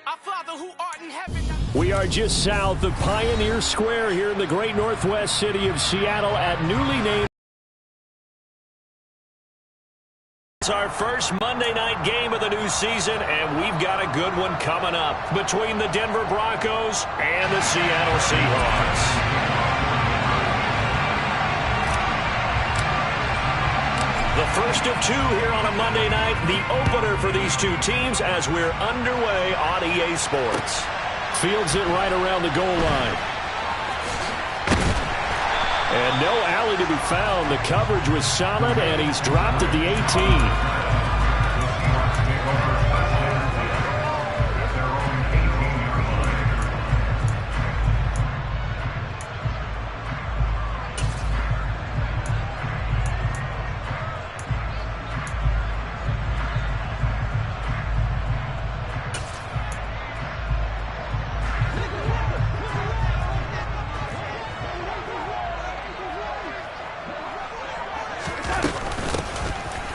Our Father who art in heaven. We are just south of Pioneer Square here in the great northwest city of Seattle at newly named. It's our first Monday night game of the new season, and we've got a good one coming up between the Denver Broncos and the Seattle Seahawks. The first of two here on a Monday night, the opener for these two teams as we're underway on EA Sports. Fields it right around the goal line. And no alley to be found. The coverage was solid, and he's dropped at the 18.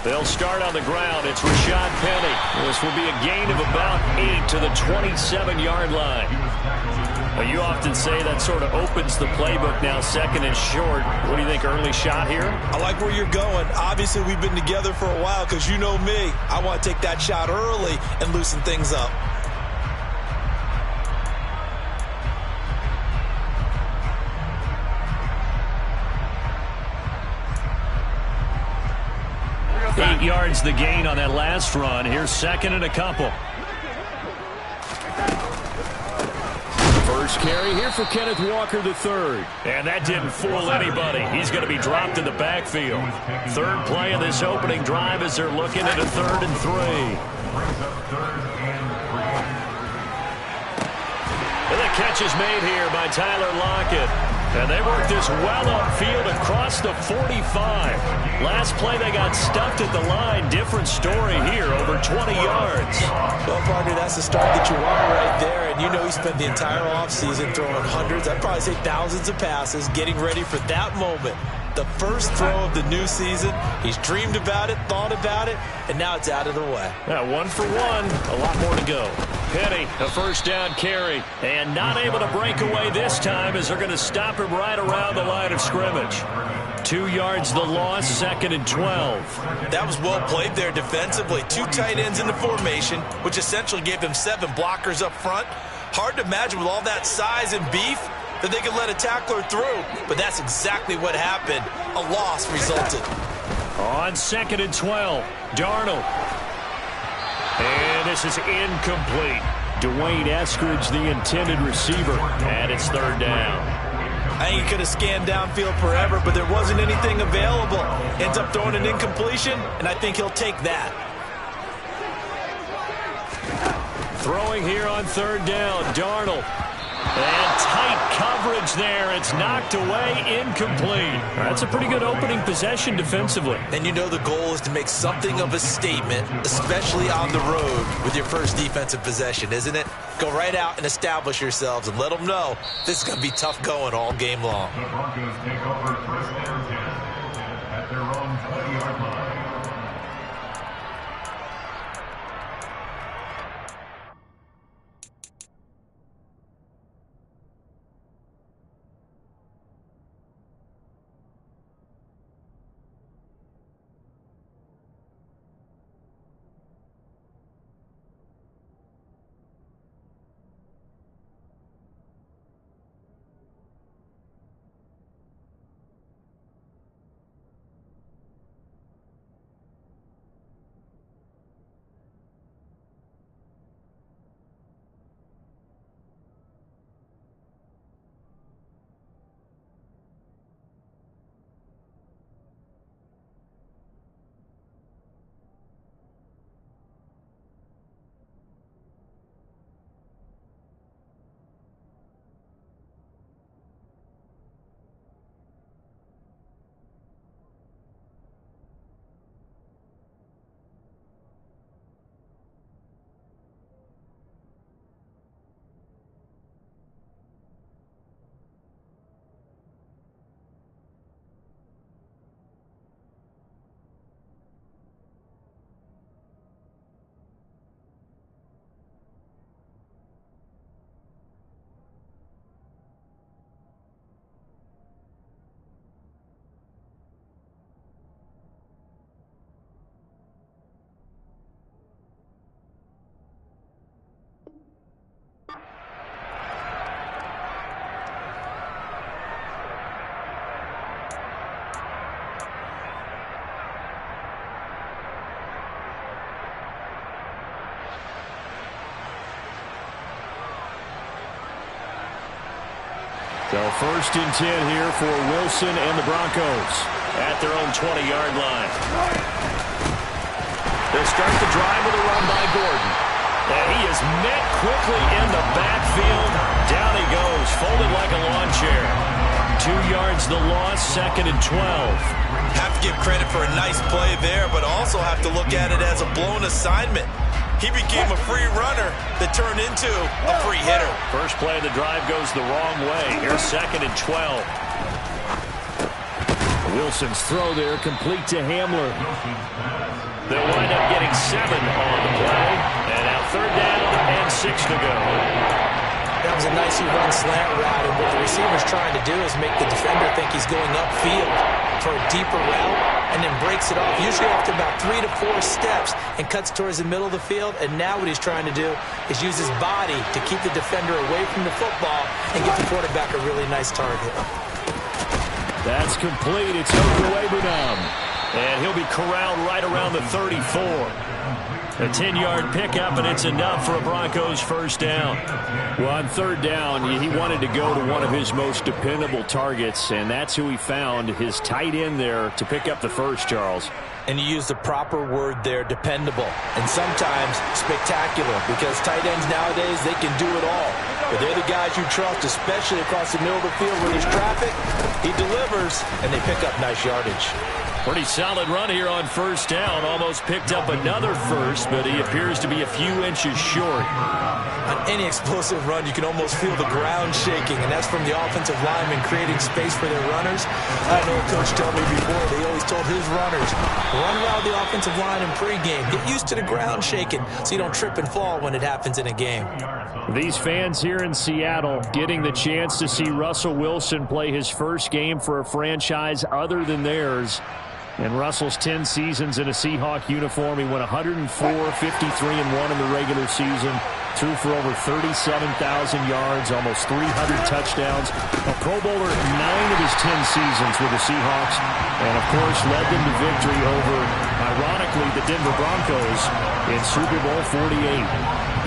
They'll start on the ground. It's Rashad Penny. This will be a gain of about 8 to the 27-yard line. Now, you often say that sort of opens the playbook now, second and short. What do you think, early shot here? I like where you're going. Obviously, we've been together for a while because you know me. I want to take that shot early and loosen things up. Eight yards the gain on that last run. Here's second and a couple. First carry here for Kenneth Walker III. And that didn't fool anybody. He's going to be dropped in the backfield. Third play of this opening drive as they're looking at a 3rd and 3. And the catch is made here by Tyler Lockett. And they work this well upfield across the 45. Last play they got stuffed at the line. Different story here, over 20 yards. Well, partner, that's the start that you want right there. And you know he spent the entire offseason throwing hundreds, I'd probably say thousands of passes, getting ready for that moment. The first throw of the new season. He's dreamed about it, thought about it, and now it's out of the way. Yeah, 1 for 1. A lot more to go. Penny, a first down carry, and not able to break away this time as they're going to stop him right around the line of scrimmage. 2 yards the loss, 2nd and 12. That was well played there defensively. 2 tight ends in the formation, which essentially gave them 7 blockers up front. Hard to imagine with all that size and beef that they could let a tackler through, but that's exactly what happened. A loss resulted. On 2nd and 12, Darnold. And this is incomplete. Dwayne Eskridge, the intended receiver, and it's 3rd down. I think he could have scanned downfield forever, but there wasn't anything available. Ends up throwing an incompletion, and I think he'll take that. Throwing here on 3rd down, Darnold. And tight coverage there. It's knocked away, incomplete. That's a pretty good opening possession defensively. And you know the goal is to make something of a statement, especially on the road with your first defensive possession, isn't it? Go right out and establish yourselves and let them know this is going to be tough going all game long. The Broncos take over first and 10 at their own 20-yard line. So 1st and 10 here for Wilson and the Broncos at their own 20-yard line. They'll start the drive with a run by Gordon. And he is met quickly in the backfield. Down he goes, folded like a lawn chair. 2 yards the loss, 2nd and 12. Have to give credit for a nice play there, but also have to look at it as a blown assignment. He became a free runner that turned into a free hitter. First play of the drive goes the wrong way. Here's 2nd and 12. Wilson's throw there, complete to Hamler. They'll wind up getting 7 on the play. And now 3rd down and 6 to go. That was a nicely run slant route, and what the receiver's trying to do is make the defender think he's going upfield for a deeper route, and then breaks it off, usually after about 3 to 4 steps, and cuts towards the middle of the field. And now what he's trying to do is use his body to keep the defender away from the football and give the quarterback a really nice target. That's complete. It's Okwuegbunam. And he'll be corralled right around the 34. A 10-yard pickup, and it's enough for a Broncos 1st down. Well, on 3rd down, he wanted to go to one of his most dependable targets, and that's who he found, his tight end there, to pick up the first, Charles. And you use the proper word there, dependable, and sometimes spectacular, because tight ends nowadays, they can do it all. But they're the guys you trust, especially across the middle of the field where there's traffic. He delivers, and they pick up nice yardage. Pretty solid run here on 1st down. Almost picked up another first, but he appears to be a few inches short. On any explosive run, you can almost feel the ground shaking, and that's from the offensive linemen creating space for their runners. I know a coach told me before, they always told his runners, run around the offensive line in pregame. Get used to the ground shaking so you don't trip and fall when it happens in a game. These fans here in Seattle getting the chance to see Russell Wilson play his first game for a franchise other than theirs. In Russell's 10 seasons in a Seahawk uniform, he went 104, 53-1 in the regular season, threw for over 37,000 yards, almost 300 touchdowns. A Pro Bowler 9 of his 10 seasons with the Seahawks, and of course led them to victory over, ironically, the Denver Broncos in Super Bowl 48.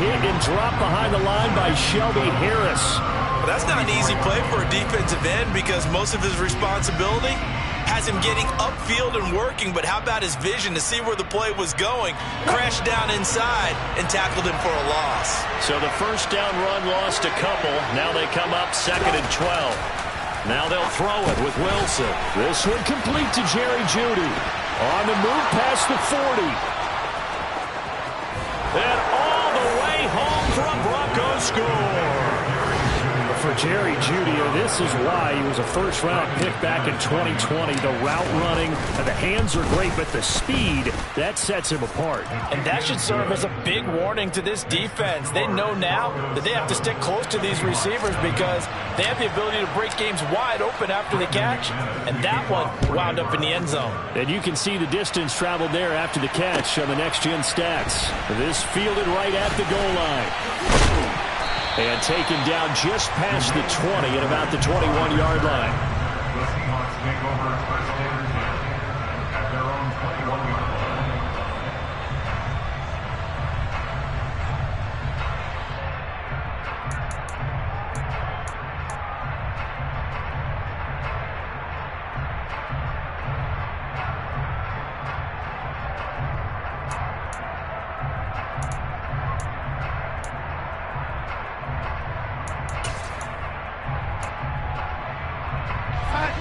Hit and dropped behind the line by Shelby Harris. Well, that's not an easy play for a defensive end because most of his responsibility has him getting upfield and working, but how about his vision to see where the play was going, crashed down inside, and tackled him for a loss. So the 1st down run lost a couple. Now they come up 2nd and 12. Now they'll throw it with Wilson. This one complete to Jerry Jeudy. On the move past the 40. And all the way home for a Broncos score. For Jerry Jeudy, this is why he was a 1st-round pick back in 2020. The route running, the hands are great, but the speed, that sets him apart. And that should serve as a big warning to this defense. They know now that they have to stick close to these receivers because they have the ability to break games wide open after the catch, and that one wound up in the end zone. And you can see the distance traveled there after the catch on the next-gen stats. This fielded right at the goal line. And taken down just past the 20 at about the 21-yard line. The Seahawks take over 1st and 10 at their own 21-yard line.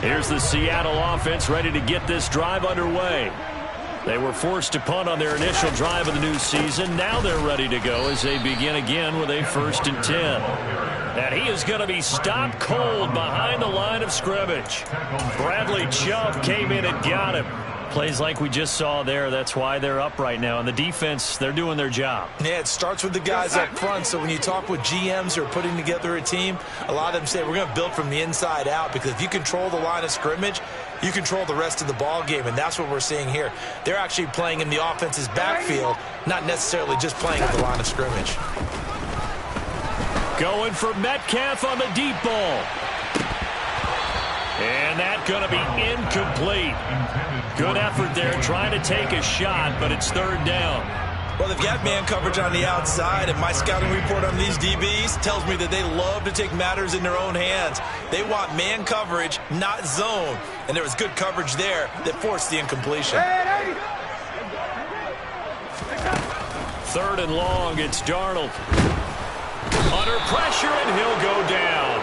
Here's the Seattle offense ready to get this drive underway. They were forced to punt on their initial drive of the new season. Now they're ready to go as they begin again with a 1st and 10. And he is going to be stopped cold behind the line of scrimmage. Bradley Chubb came in and got him. Plays like we just saw there. That's why they're up right now. And the defense, they're doing their job. Yeah, it starts with the guys up front. So when you talk with GMs who are putting together a team, a lot of them say we're going to build from the inside out, because if you control the line of scrimmage, you control the rest of the ball game, and that's what we're seeing here. They're actually playing in the offense's backfield, not necessarily just playing at the line of scrimmage. Going for Metcalf on the deep ball. And that's going to be incomplete. Good effort there trying to take a shot, but it's 3rd down. Well, they've got man coverage on the outside, and my scouting report on these DBs tells me that they love to take matters in their own hands. They want man coverage, not zone. And there was good coverage there that forced the incompletion. Third and long, it's Darnold. Under pressure, and he'll go down.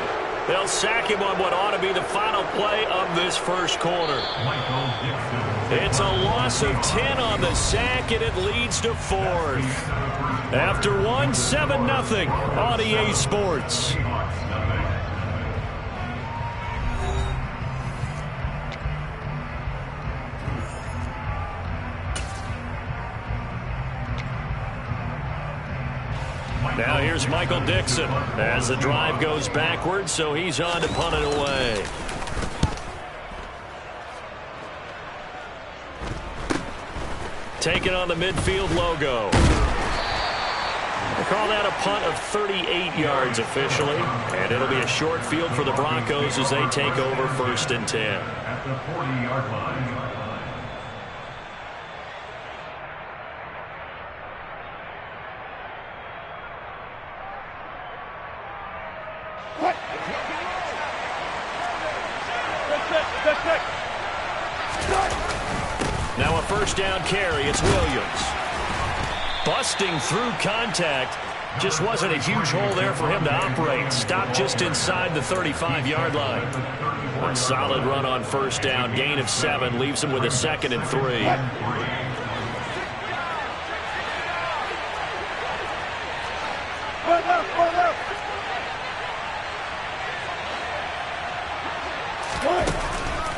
They'll sack him on what ought to be the final play of this first quarter. It's a loss of 10 on the sack, and it leads to fourth. After one, 7-0 on EA Sports. Now here's Michael Dixon as the drive goes backwards, so he's on to punt it away. Taking on the midfield logo. They call that a punt of 38 yards officially, and it'll be a short field for the Broncos as they take over 1st and 10. At the 40-yard line. Now a first down carry. It's Williams. Busting through contact. Just wasn't a huge hole there for him to operate. Stopped just inside the 35-yard line. A solid run on first down. Gain of 7. Leaves him with a 2nd and 3.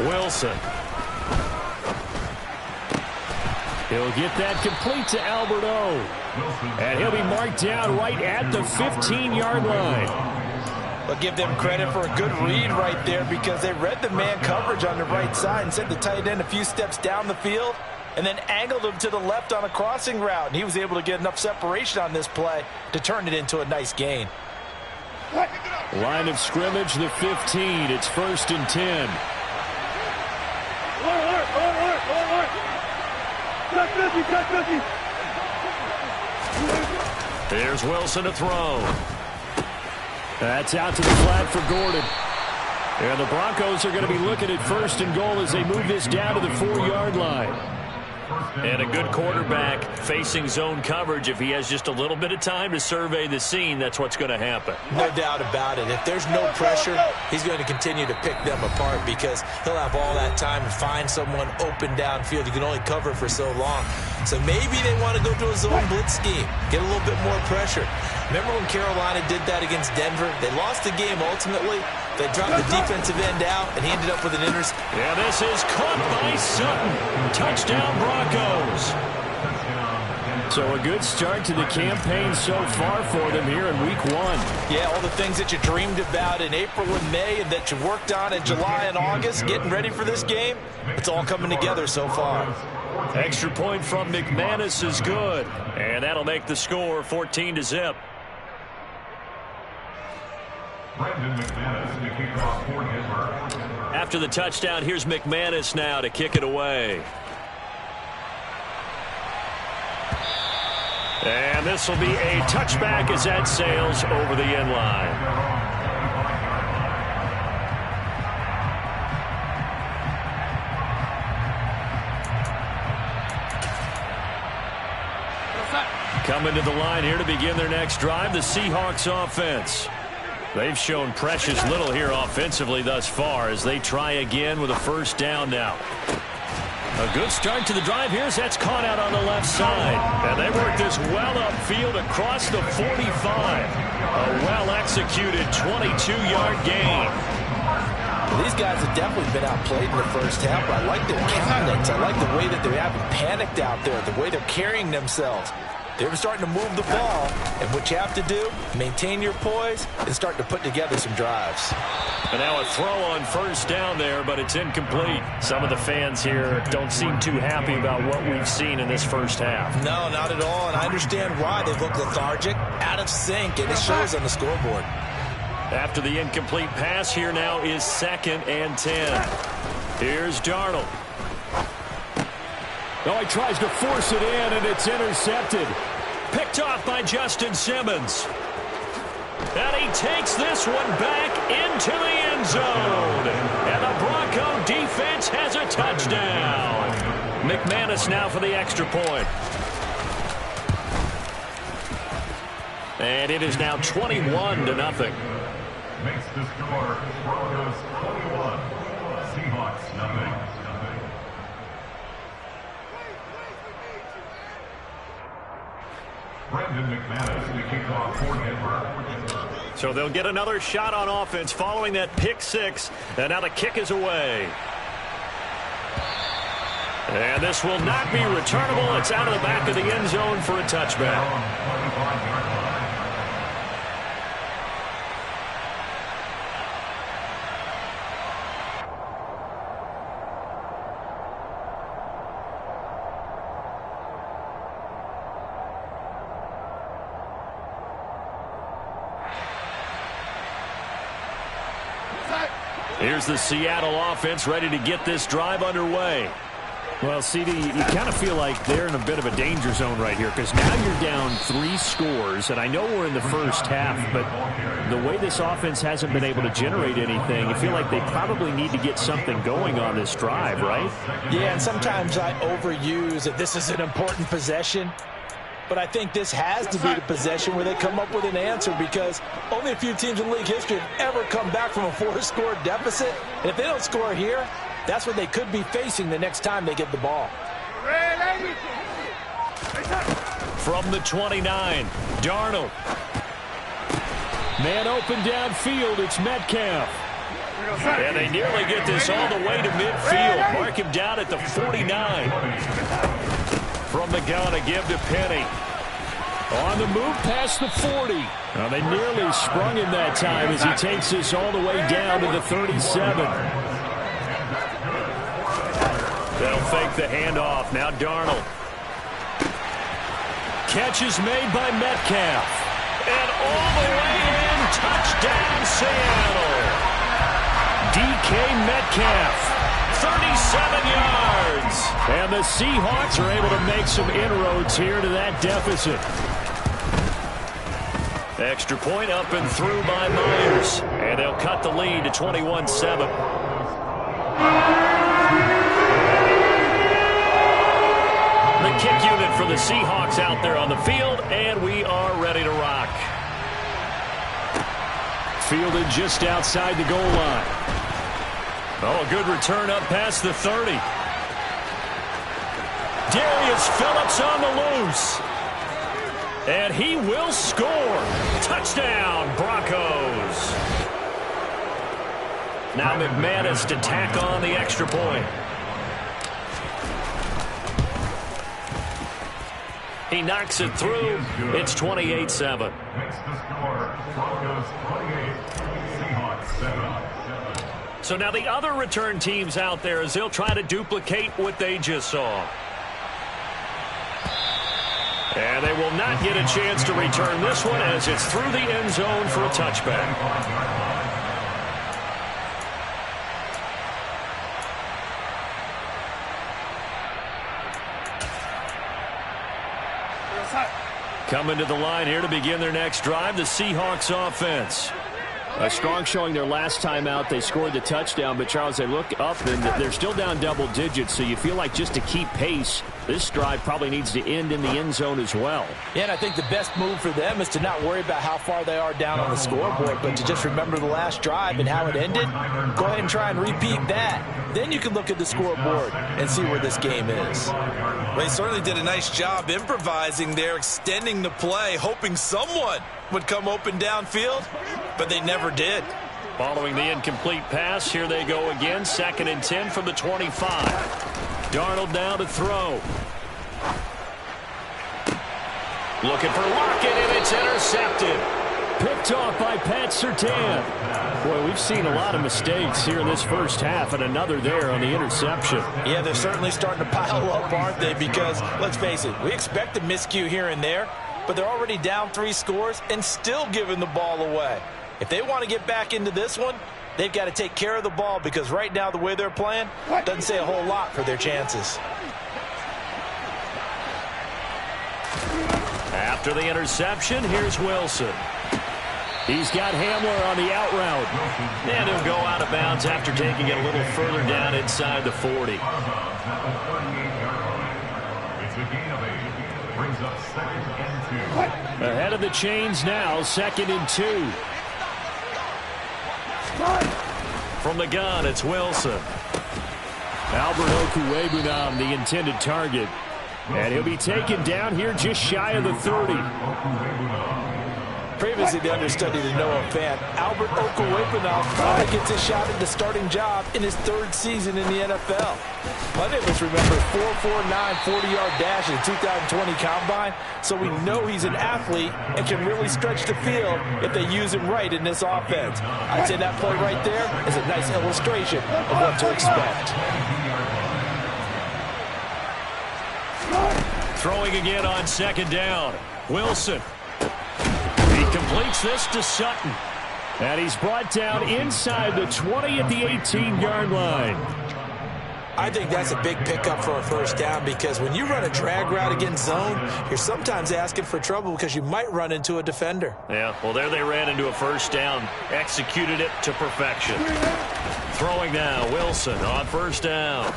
Wilson. He'll get that complete to Alberto. And he'll be marked down right at the 15-yard line. But give them credit for a good read right there because they read the man coverage on the right side and sent the tight end a few steps down the field and then angled him to the left on a crossing route. And he was able to get enough separation on this play to turn it into a nice gain. Line of scrimmage, the 15. It's 1st and 10. There's Wilson to throw. That's out to the flat for Gordon. And the Broncos are going to be looking at 1st and goal as they move this down to the 4-yard line. And a good quarterback facing zone coverage. If he has just a little bit of time to survey the scene, that's what's going to happen. No doubt about it. If there's no pressure, he's going to continue to pick them apart because he'll have all that time to find someone open downfield. You can only cover for so long. So maybe they want to go to a zone blitz scheme, get a little bit more pressure. Remember when Carolina did that against Denver? They lost the game ultimately. They dropped the defensive end out, and he ended up with an interception. Yeah, this is caught by Sutton. Touchdown, Broncos. So a good start to the campaign so far for them here in week 1. Yeah, all the things that you dreamed about in April and May and that you worked on in July and August, getting ready for this game, it's all coming together so far. Extra point from McManus is good, and that'll make the score 14-0. After the touchdown, here's McManus now to kick it away. And this will be a touchback as that sails over the end line. Coming to the line here to begin their next drive, the Seahawks offense. They've shown precious little here offensively thus far as they try again with a first down now. A good start to the drive here as that's caught out on the left side. And they work this well upfield across the 45. A well-executed 22-yard gain. Well, these guys have definitely been outplayed in the first half, but I like their confidence. I like the way that they haven't panicked out there, the way they're carrying themselves. They're starting to move the ball, and what you have to do, maintain your poise and start to put together some drives. And now a throw on first down there, but it's incomplete. Some of the fans here don't seem too happy about what we've seen in this first half. No, not at all, and I understand why. They look lethargic, out of sync, and it shows on the scoreboard. After the incomplete pass, here now is 2nd and 10. Here's Darnold. Oh, he tries to force it in, and it's intercepted. Picked off by Justin Simmons. And he takes this one back into the end zone. And the Bronco defense has a touchdown. McManus now for the extra point. And it is now 21-0. Makes the score Broncos 21, Seahawks nothing. Brendan McManus, the kickoff for Denver. So they'll get another shot on offense following that pick six. And now the kick is away. And this will not be returnable. It's out of the back of the end zone for a touchback. Here's the Seattle offense ready to get this drive underway. Well, CD, you kind of feel like they're in a bit of a danger zone right here because now you're down 3 scores, and I know we're in the first half, but the way this offense hasn't been able to generate anything, you feel like they probably need to get something going on this drive, right? Yeah, and sometimes I overuse that this is an important possession. But I think this has to be the possession where they come up with an answer because only a few teams in league history have ever come back from a 4-score deficit. And if they don't score here, that's what they could be facing the next time they get the ball. From the 29, Darnold. Man open downfield, it's Metcalf. And they nearly get this all the way to midfield. Mark him down at the 49. From the gun, a give to Penny. On the move past the 40. Well, they nearly sprung him that time as he takes this all the way down to the 37. They'll fake the handoff. Now Darnold. Catch is made by Metcalf. And all the way in. Touchdown, Seattle. DK Metcalf. 37 yards. And the Seahawks are able to make some inroads here to that deficit. Extra point up and through by Myers. And they'll cut the lead to 21-7. The kick unit for the Seahawks out there on the field, and we are ready to rock. Fielded just outside the goal line. Oh, a good return up past the 30. Darius Phillips on the loose. And he will score. Touchdown, Broncos. Now McManus to tack on the extra point. He knocks it through. It's 28-7. Makes the score Broncos 28, Seahawks 7. So now the other return teams out there as they'll try to duplicate what they just saw. And they will not get a chance to return this one as it's through the end zone for a touchback. Coming to the line here to begin their next drive, the Seahawks offense. A strong showing their last time out. They scored the touchdown, but Charles, they look up and they're still down double digits, so you feel like just to keep pace, this drive probably needs to end in the end zone as well. Yeah, and I think the best move for them is to not worry about how far they are down on the scoreboard, but to just remember the last drive and how it ended. Go ahead and try and repeat that. Then you can look at the scoreboard and see where this game is. Well, he certainly did a nice job improvising there, extending the play, hoping someone would come open downfield, but they never did. Following the incomplete pass, here they go again. 2nd and 10 from the 25. Darnold down to throw. Looking for Lockett, and it's intercepted. Picked off by Pat Surtain. Boy, we've seen a lot of mistakes here in this first half, and another there on the interception. Yeah, they're certainly starting to pile up, aren't they? Because, let's face it, we expect a miscue here and there, but they're already down 3 scores and still giving the ball away. If they want to get back into this one, they've got to take care of the ball because right now the way they're playing doesn't say a whole lot for their chances. After the interception, here's Wilson. He's got Hamler on the out route. And he'll go out of bounds after taking it a little further down inside the 40. It's a gain of 8. Brings up 2nd and 2. Ahead of the chains now, 2nd and 2. From the gun, it's Wilson. Albert Okwuegbunam, the intended target. And he'll be taken down here just shy of the 30. Previously the understudy to Noah Fant, Albert Okwuegbunam finally gets a shot at the starting job in his 3rd season in the NFL. Many of us remember 4.49 40-yard dash in the 2020 Combine, so we know he's an athlete and can really stretch the field if they use him right in this offense. I'd say that play right there is a nice illustration of what to expect. Throwing again on 2nd down. Wilson. He completes this to Sutton. And he's brought down inside the 20 at the 18-yard line. I think that's a big pickup for a 1st down because when you run a drag route against zone, you're sometimes asking for trouble because you might run into a defender. Yeah, well, there they ran into a 1st down. Executed it to perfection. Throwing now, Wilson on 1st down.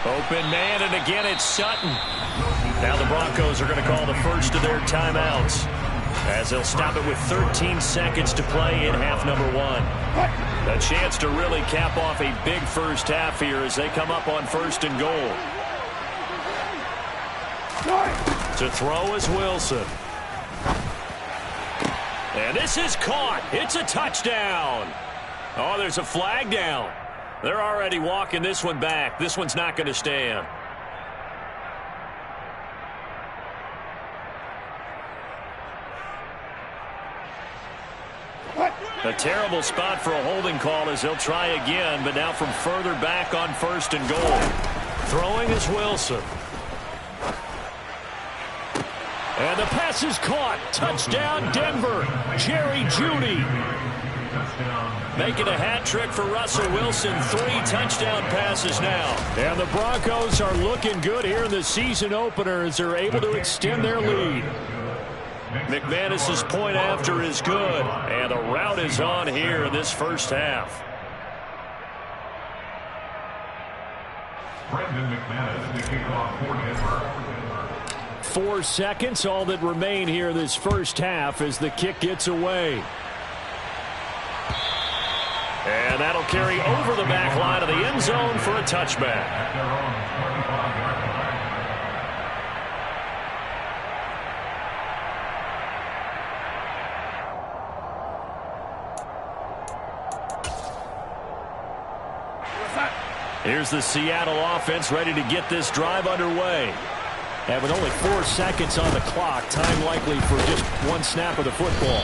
Open man, and again it's Sutton. Now the Broncos are going to call the first of their timeouts as they'll stop it with 13 seconds to play in half number 1. A chance to really cap off a big 1st half here as they come up on 1st and goal. To throw is Wilson. And this is caught. It's a touchdown. Oh, there's a flag down. They're already walking this one back. This one's not going to stand. A terrible spot for a holding call as they'll try again, but now from further back on 1st and goal. Throwing is Wilson. And the pass is caught. Touchdown, Denver. Jerry Jeudy. Making a hat trick for Russell Wilson. 3 touchdown passes now. And the Broncos are looking good here in the season opener as they're able to extend their lead. McManus's point after is good. And the route is on here in this 1st half. Brendan McManus to kick off for Denver. 4 seconds, all that remain here this 1st half as the kick gets away. And that'll carry over the back line of the end zone for a touchback. Here's the Seattle offense ready to get this drive underway. And with only 4 seconds on the clock, time likely for just 1 snap of the football.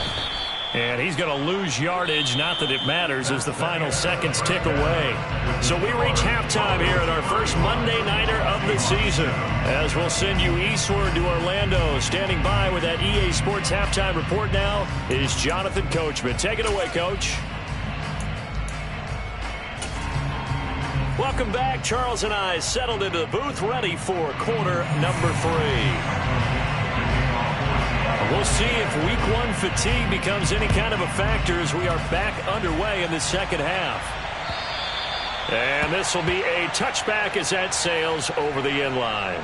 And he's going to lose yardage, not that it matters, as the final seconds tick away. So we reach halftime here at our first Monday Nighter of the season, as we'll send you eastward to Orlando. Standing by with that EA Sports Halftime Report now is Jonathan Coachman. Take it away, Coach. Welcome back. Charles and I settled into the booth, ready for quarter number 3. We'll see if week 1 fatigue becomes any kind of a factor as we are back underway in the 2nd half. And this will be a touchback as that sails over the end line.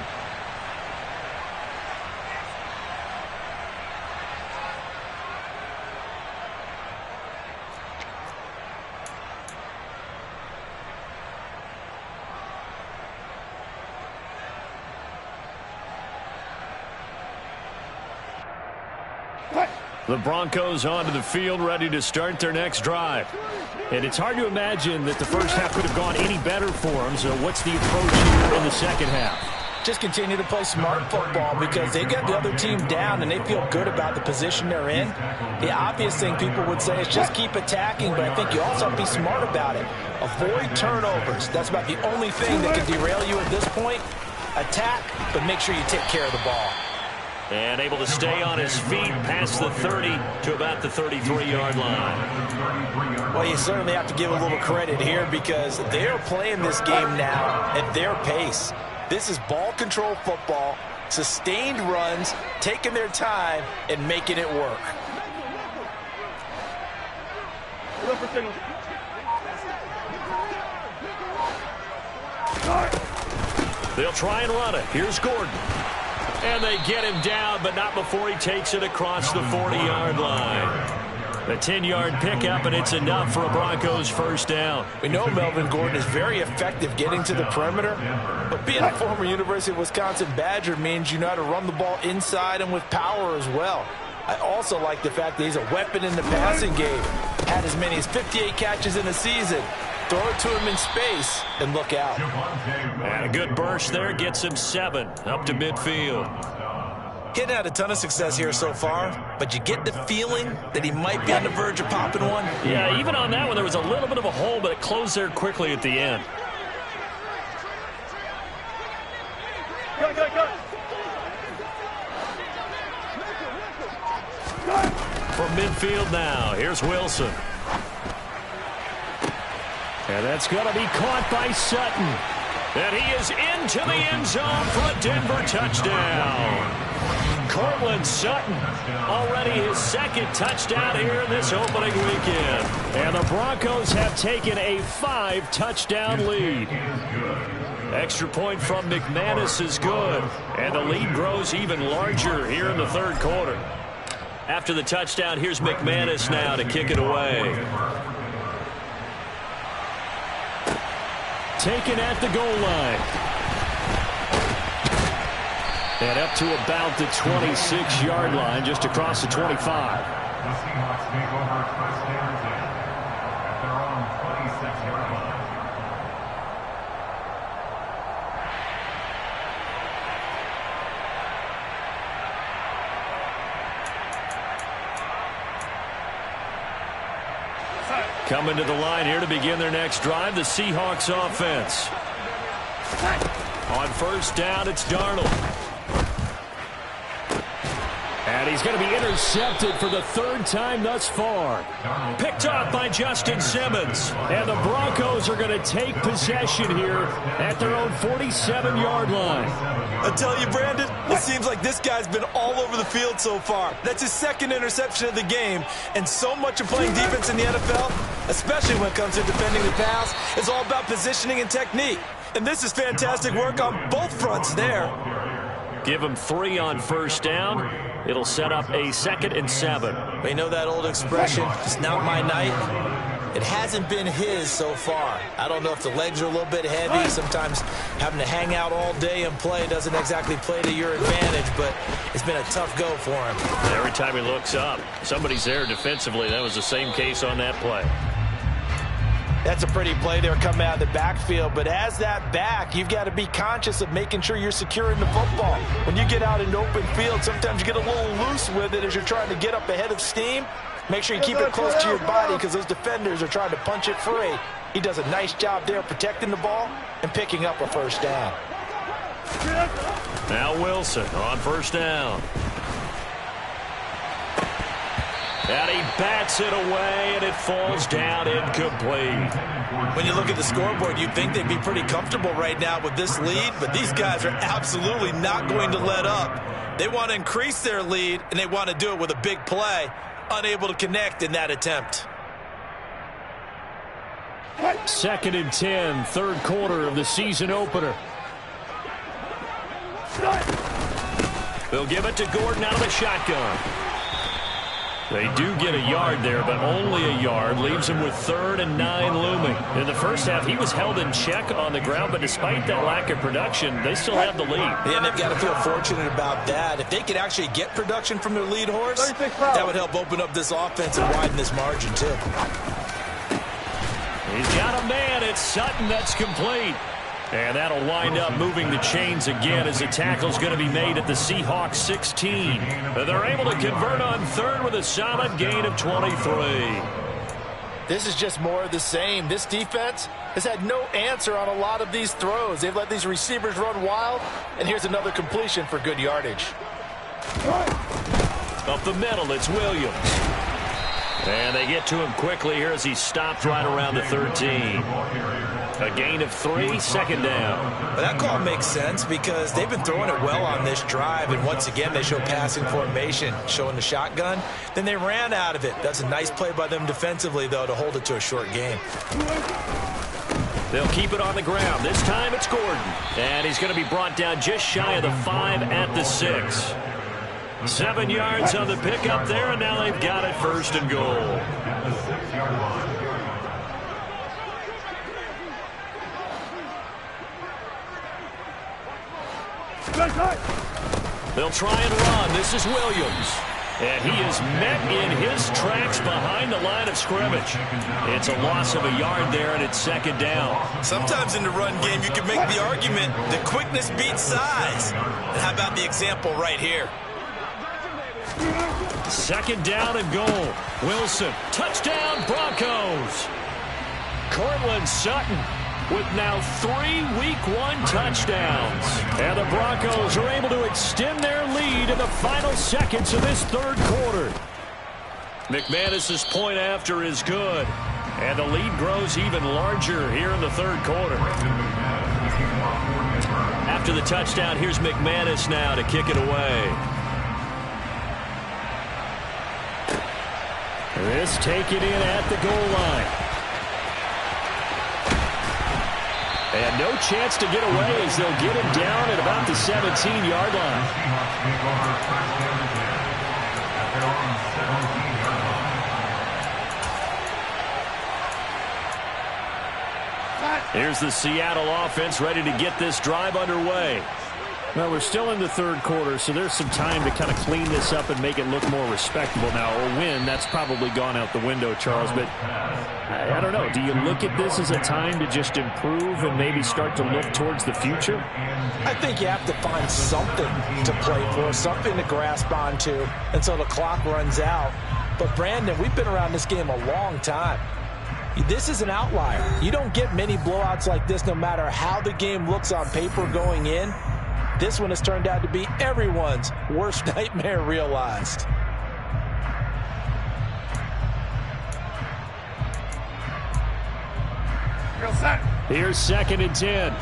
The Broncos onto the field, ready to start their next drive. And it's hard to imagine that the 1st half could have gone any better for them. So what's the approach here in the 2nd half? Just continue to play smart football because they got the other team down and they feel good about the position they're in. The obvious thing people would say is just keep attacking, but I think you also have to be smart about it. Avoid turnovers. That's about the only thing that can derail you at this point. Attack, but make sure you take care of the ball. And able to stay on his feet past the 30 to about the 33-yard line. Well, you certainly have to give a little credit here because they're playing this game now at their pace. This is ball control football. sustained runs, taking their time, and making it work. They'll try and run it. Here's Gordon. And they get him down, but not before he takes it across the 40-yard line. A 10-yard pickup, and it's enough for a Broncos first down. We know Melvin Gordon is very effective getting to the perimeter, but being a former University of Wisconsin Badger means you know how to run the ball inside and with power as well. I also like the fact that he's a weapon in the passing game. Had as many as 58 catches in a season. Throw it to him in space and look out. And a good burst there gets him 7 up to midfield. He hadn't had a ton of success here so far, but you get the feeling that he might be on the verge of popping one. Yeah, even on that one, there was a little bit of a hole, but it closed there quickly at the end. From midfield now, here's Wilson. And that's going to be caught by Sutton. And he is into the end zone for a Denver touchdown. Cortland Sutton, already his second touchdown here in this opening weekend. And the Broncos have taken a 5-touchdown lead. Extra point from McManus is good. And the lead grows even larger here in the third quarter. After the touchdown, here's McManus now to kick it away. Taken at the goal line. And up to about the 26-yard line, just across the 25. The Seahawks take over first down at their own 26-yard line. Coming to the line here to begin their next drive, the Seahawks offense. On first down, it's Darnold. And he's going to be intercepted for the third time thus far. Picked off by Justin Simmons. And the Broncos are going to take possession here at their own 47-yard line. I tell you, Brandon, it seems like this guy's been all over the field so far. That's his second interception of the game. And so much of playing defense in the NFL, especially when it comes to defending the pass, is all about positioning and technique. And this is fantastic work on both fronts there. Give him 3 on first down. It'll set up a 2nd and 7. We know that old expression, it's not my night. It hasn't been his so far. I don't know if the legs are a little bit heavy. Sometimes having to hang out all day and play doesn't exactly play to your advantage, but it's been a tough go for him. Every time he looks up, somebody's there defensively. That was the same case on that play. That's a pretty play there coming out of the backfield, but as that back, you've got to be conscious of making sure you're securing the football. When you get out in open field, sometimes you get a little loose with it as you're trying to get up ahead of steam. Make sure you keep it close to your body because those defenders are trying to punch it free. He does a nice job there protecting the ball and picking up a first down. Now Wilson on first down. And he bats it away, and it falls down incomplete. When you look at the scoreboard, you'd think they'd be pretty comfortable right now with this lead, but these guys are absolutely not going to let up. They want to increase their lead, and they want to do it with a big play. Unable to connect in that attempt. 2nd and 10, third quarter of the season opener. They'll give it to Gordon out of the shotgun. They do get a yard there, but only a yard. Leaves him with 3rd and 9 looming. In the first half, he was held in check on the ground, but despite that lack of production, they still have the lead. Yeah, and they've got to feel fortunate about that. If they could actually get production from their lead horse, that would help open up this offense and widen this margin, too. He's got a man. It's Sutton that's complete. And that'll wind up moving the chains again as the tackle's going to be made at the Seahawks 16. They're able to convert on third with a solid gain of 23. This is just more of the same. This defense has had no answer on a lot of these throws. They've let these receivers run wild, and here's another completion for good yardage. Up the middle, it's Williams. And they get to him quickly here as he stopped right around the 13. A gain of 3, second down. But that call makes sense because they've been throwing it well on this drive, and once again they show passing formation, showing the shotgun. Then they ran out of it. That's a nice play by them defensively, though, to hold it to a short gain. They'll keep it on the ground. This time it's Gordon. And he's going to be brought down just shy of the 5 at the 6. 7 yards on the pickup there, and now they've got it first and goal. At the 6-yard line. They'll try and run. This is Williams. And he is met in his tracks behind the line of scrimmage. It's a loss of a yard there, and it's second down. Sometimes in the run game, you can make the argument that quickness beats size. And how about the example right here? Second down and goal. Wilson, touchdown Broncos. Cortland Sutton with now 3 Week 1 touchdowns. And the Broncos are able to extend their lead in the final seconds of this third quarter. McManus's point after is good. And the lead grows even larger here in the third quarter. After the touchdown, here's McManus now to kick it away. This taken in at the goal line. And no chance to get away as they'll get him down at about the 17-yard line. Here's the Seattle offense ready to get this drive underway. Well, we're still in the third quarter, so there's some time to kind of clean this up and make it look more respectable now. A win, that's probably gone out the window, Charles, but I don't know. Do you look at this as a time to just improve and maybe start to look towards the future? I think you have to find something to play for, something to grasp onto until the clock runs out. But, Brandon, we've been around this game a long time. This is an outlier. You don't get many blowouts like this no matter how the game looks on paper going in. This one has turned out to be everyone's worst nightmare realized. Here's second and 10.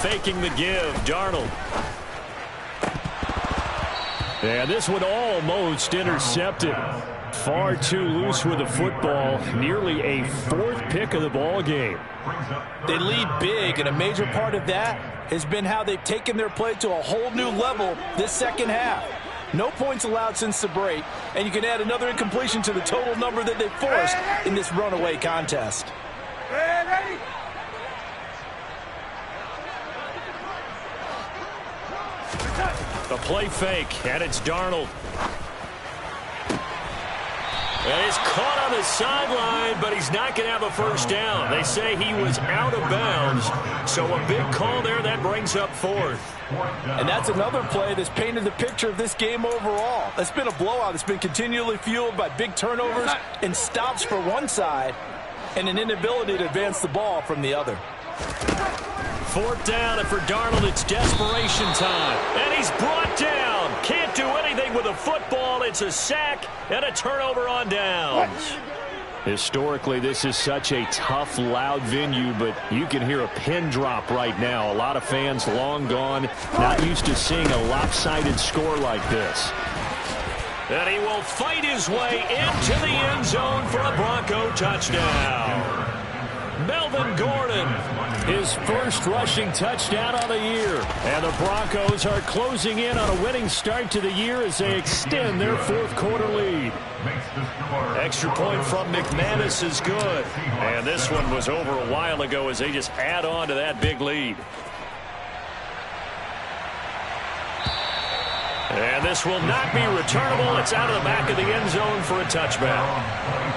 Faking the give, Darnold. And this one almost intercepted. Far too loose with the football. Nearly a 4th pick of the ball game. They lead big, and a major part of that has been how they've taken their play to a whole new level this second half. No points allowed since the break, and you can add another incompletion to the total number that they forced in this runaway contest. The play fake, and it's Darnold. And he's caught on the sideline, but he's not going to have a first down. They say he was out of bounds, so a big call there. That brings up 4th. And that's another play that's painted the picture of this game overall. It's been a blowout. It's been continually fueled by big turnovers and stops for one side and an inability to advance the ball from the other. 4th down, and for Darnold, it's desperation time. And he's brought down. Can't do anything with a football. It's a sack and a turnover on downs. Historically, this is such a tough, loud venue, but you can hear a pin drop right now. A lot of fans long gone, not used to seeing a lopsided score like this. And he will fight his way into the end zone for a Bronco touchdown. Melvin Gordon, his first rushing touchdown on the year. And the Broncos are closing in on a winning start to the year as they extend their 4th quarter lead. Extra point from McManus is good. And this one was over a while ago as they just add on to that big lead. And this will not be returnable. It's out of the back of the end zone for a touchback.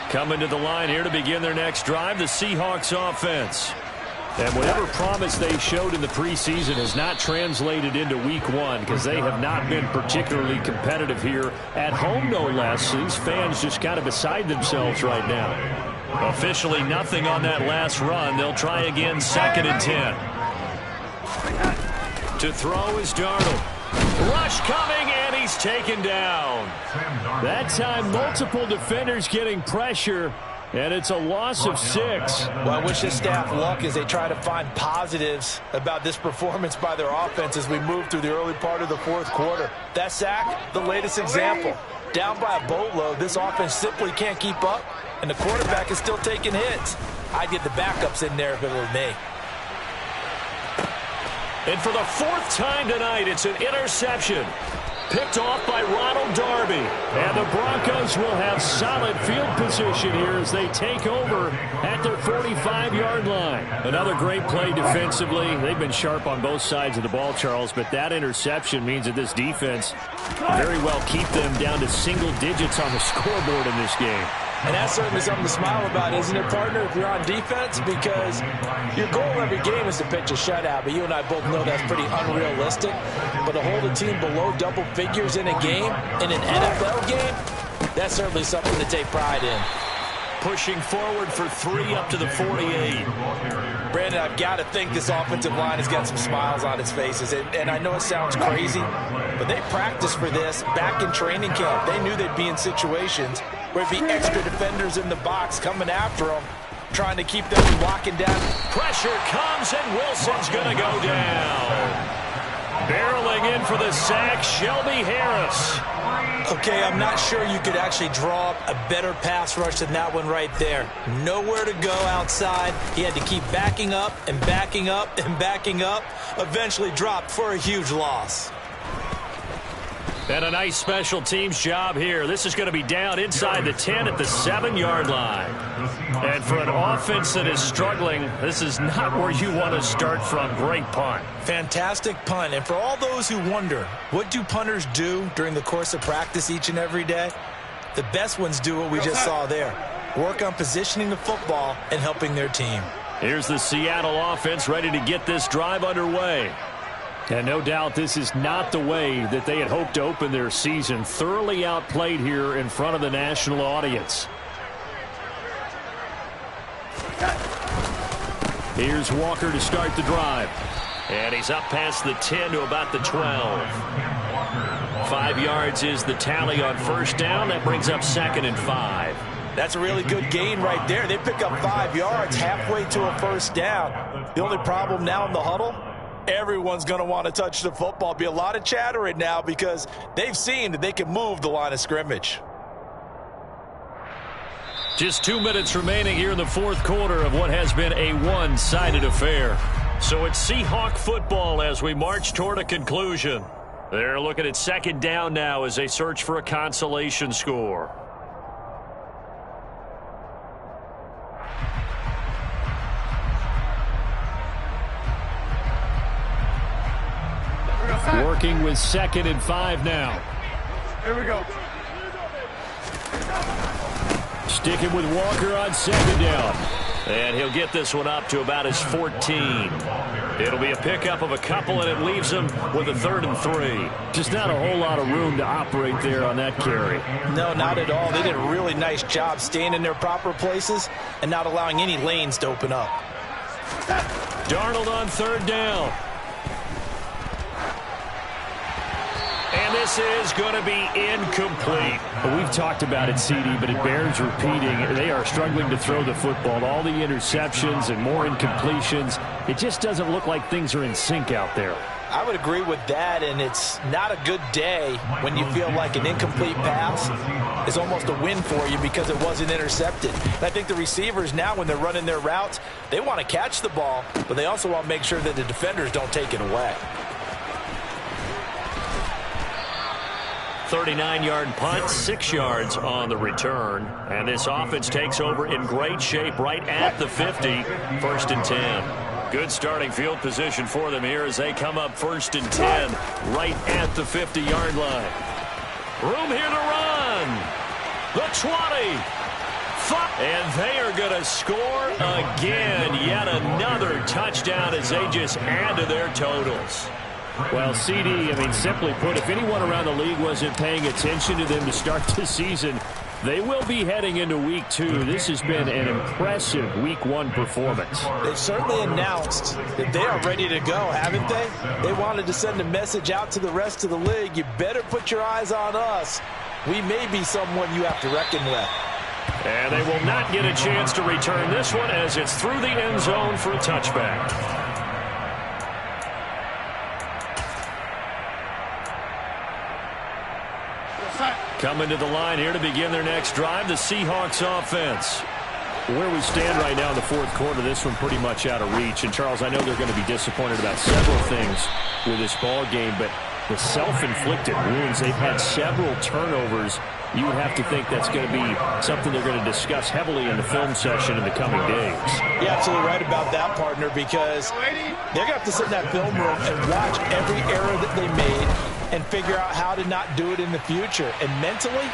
Coming to the line here to begin their next drive, the Seahawks offense. And whatever promise they showed in the preseason has not translated into week one because they have not been particularly competitive here at home, no less. These fans just kind of beside themselves right now. Officially nothing on that last run. They'll try again, 2nd and 10. To throw is Darnold. Rush coming, and he's taken down. That time, multiple defenders getting pressure. And it's a loss of 6. Well, I wish this staff luck as they try to find positives about this performance by their offense as we move through the early part of the fourth quarter. That sack, the latest example. Down by a boatload, this offense simply can't keep up, and the quarterback is still taking hits. I'd get the backups in there if it were me. And for the 4th time tonight, it's an interception. Picked off by Ronald Darby. And the Broncos will have solid field position here as they take over at their 45-yard line. Another great play defensively. They've been sharp on both sides of the ball, Charles, but that interception means that this defense very well keep them down to single digits on the scoreboard in this game. And that's certainly something to smile about, isn't it, partner, if you're on defense? Because your goal every game is to pitch a shutout, but you and I both know that's pretty unrealistic. But to hold a team below double figures in a game, in an NFL game, that's certainly something to take pride in. Pushing forward for 3 up to the 48. Brandon, I've got to think this offensive line has got some smiles on its faces. And I know it sounds crazy, but they practiced for this back in training camp. They knew they'd be in situations where it'd be extra defenders in the box coming after them, trying to keep them from locking down. Pressure comes, and Wilson's going to go down. Barreling in for the sack, Shelby Harris. Okay, I'm not sure you could actually draw up a better pass rush than that one right there. Nowhere to go outside. He had to keep backing up and backing up and backing up. Eventually dropped for a huge loss. And a nice special teams job here. This is going to be down inside the 10 at the 7-yard line. And for an offense that is struggling, this is not where you want to start from. Great punt. Fantastic punt. And for all those who wonder, what do punters do during the course of practice each and every day? The best ones do what we just saw there. Work on positioning the football and helping their team. Here's the Seattle offense ready to get this drive underway. And no doubt this is not the way that they had hoped to open their season. Thoroughly outplayed here in front of the national audience. Here's Walker to start the drive. And he's up past the 10 to about the 12. 5 yards is the tally on first down. That brings up 2nd and 5. That's a really good gain right there. They pick up 5 yards halfway to a first down. The only problem now in the huddle, everyone's going to want to touch the football. Be a lot of chattering now because they've seen that they can move the line of scrimmage. Just 2 minutes remaining here in the fourth quarter of what has been a one-sided affair. So it's Seahawk football as we march toward a conclusion. They're looking at 2nd down now as they search for a consolation score. Working with 2nd and 5 now. Here we go. Sticking with Walker on 2nd down. And he'll get this one up to about his 14. It'll be a pickup of a couple, and it leaves him with a 3rd and 3. Just not a whole lot of room to operate there on that carry. No, not at all. They did a really nice job staying in their proper places and not allowing any lanes to open up. Darnold on 3rd down. And this is going to be incomplete. Well, we've talked about it, CD, but it bears repeating. They are struggling to throw the football. All the interceptions and more incompletions. It just doesn't look like things are in sync out there. I would agree with that, and it's not a good day when you feel like an incomplete pass is almost a win for you because it wasn't intercepted. And I think the receivers now, when they're running their routes, they want to catch the ball, but they also want to make sure that the defenders don't take it away. 39-yard punt, 6 yards on the return. And this offense takes over in great shape right at the 50, 1st and 10. Good starting field position for them here as they come up 1st and 10 right at the 50-yard line. Room here to run. The 20. And they are going to score again. Yet another touchdown as they just add to their totals. Well, CD, I mean, simply put, if anyone around the league wasn't paying attention to them to start the season, they will be heading into Week 2. This has been an impressive Week 1 performance. They've certainly announced that they are ready to go, haven't they? They wanted to send a message out to the rest of the league. You better put your eyes on us. We may be someone you have to reckon with. And they will not get a chance to return this one as it's through the end zone for a touchback. Coming to the line here to begin their next drive, the Seahawks offense. Where we stand right now in the fourth quarter, this one pretty much out of reach. And, Charles, I know they're going to be disappointed about several things with this ball game, but the self-inflicted wounds, they've had several turnovers. You would have to think that's going to be something they're going to discuss heavily in the film session in the coming days. You're absolutely right about that, partner, because they're going to have to sit in that film room and watch every error that they made and figure out how to not do it in the future. And mentally,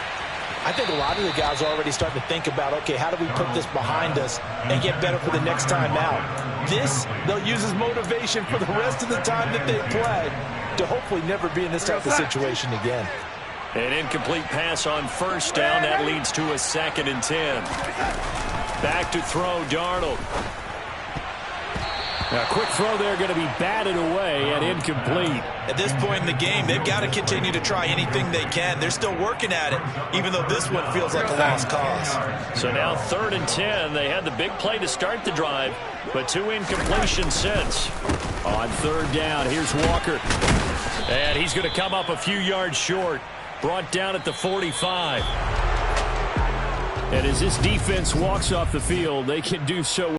I think a lot of the guys are already starting to think about, okay, how do we put this behind us and get better for the next time out? This, they'll use as motivation for the rest of the time that they play to hopefully never be in this type of situation again. An incomplete pass on first down. That leads to a 2nd and 10. Back to throw, Darnold. Now, a quick throw there going to be batted away and incomplete. At this point in the game, they've got to continue to try anything they can. They're still working at it, even though this one feels like a lost cause. So now 3rd and 10. They had the big play to start the drive, but 2 incompletions since. On 3rd down, here's Walker. And he's going to come up a few yards short. Brought down at the 45. And as this defense walks off the field, they can do so